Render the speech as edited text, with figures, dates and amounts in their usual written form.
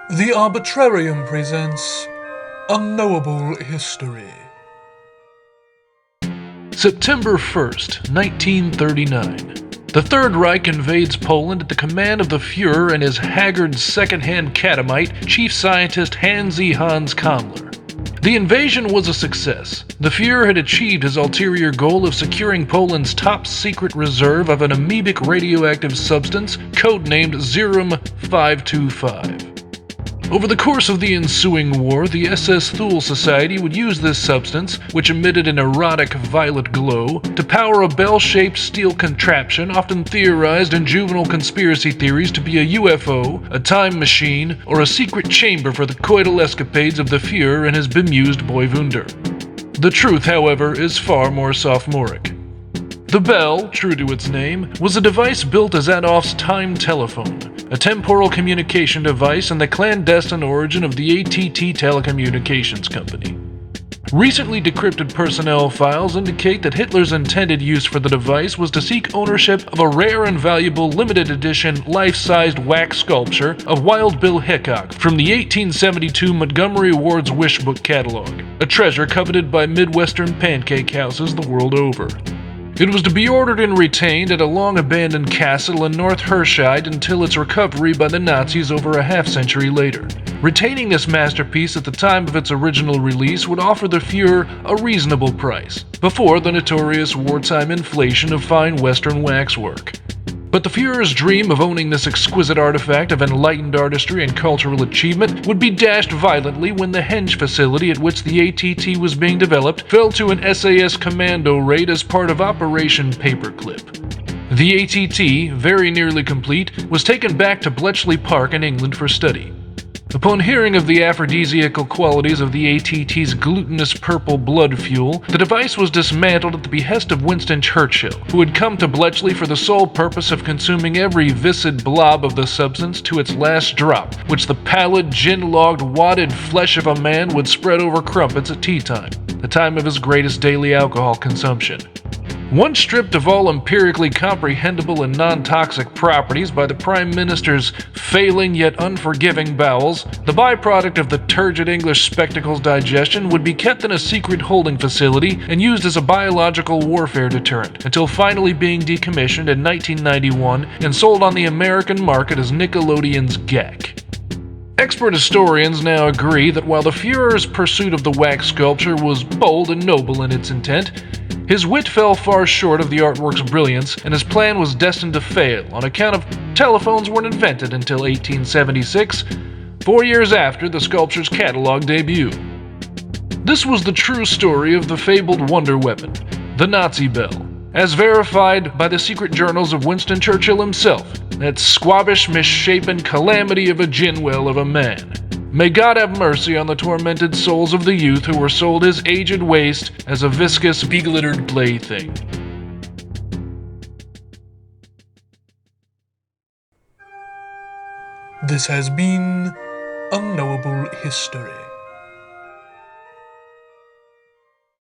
The Arbitrarium presents Unknowable History. September 1st, 1939. The Third Reich invades Poland at the command of the Fuhrer and his haggard second-hand catamite, chief scientist Hansi Hans Kammler. The invasion was a success. The Fuhrer had achieved his ulterior goal of securing Poland's top-secret reserve of an amoebic radioactive substance codenamed Serum 525. Over the course of the ensuing war, the SS Thule Society would use this substance, which emitted an erotic violet glow, to power a bell-shaped steel contraption often theorized in juvenile conspiracy theories to be a UFO, a time machine, or a secret chamber for the coital escapades of the Fuhrer and his bemused boy-wunder. The truth, however, is far more sophomoric. The bell, true to its name, was a device built as Adolf's time telephone, a temporal communication device and the clandestine origin of the ATT Telecommunications Company. Recently decrypted personnel files indicate that Hitler's intended use for the device was to seek ownership of a rare and valuable limited edition life-sized wax sculpture of Wild Bill Hickok from the 1872 Montgomery Ward's Wish Book catalog, a treasure coveted by Midwestern pancake houses the world over. It was to be ordered and retained at a long-abandoned castle in North Hershide until its recovery by the Nazis over a half-century later. Retaining this masterpiece at the time of its original release would offer the Fuhrer a reasonable price, before the notorious wartime inflation of fine Western waxwork. But the Fuhrer's dream of owning this exquisite artifact of enlightened artistry and cultural achievement would be dashed violently when the Henge facility at which the ATT was being developed fell to an SAS commando raid as part of Operation Paperclip. The ATT, very nearly complete, was taken back to Bletchley Park in England for study. Upon hearing of the aphrodisiacal qualities of the ATT's glutinous purple blood fuel, the device was dismantled at the behest of Winston Churchill, who had come to Bletchley for the sole purpose of consuming every viscid blob of the substance to its last drop, which the pallid, gin-logged, wadded flesh of a man would spread over crumpets at tea time, the time of his greatest daily alcohol consumption. Once stripped of all empirically comprehensible and non-toxic properties by the Prime Minister's failing yet unforgiving bowels, the byproduct of the turgid English spectacle's digestion would be kept in a secret holding facility and used as a biological warfare deterrent, until finally being decommissioned in 1991 and sold on the American market as Nickelodeon's Gek. Expert historians now agree that while the Fuhrer's pursuit of the wax sculpture was bold and noble in its intent, his wit fell far short of the artwork's brilliance, and his plan was destined to fail on account of telephones weren't invented until 1876, 4 years after the sculpture's catalog debut. This was the true story of the fabled wonder weapon, the Nazi bell, as verified by the secret journals of Winston Churchill himself, that squabbish, misshapen calamity of a gin-well of a man. May God have mercy on the tormented souls of the youth who were sold his aged waste as a viscous, beglittered plaything. This has been Unknowable History.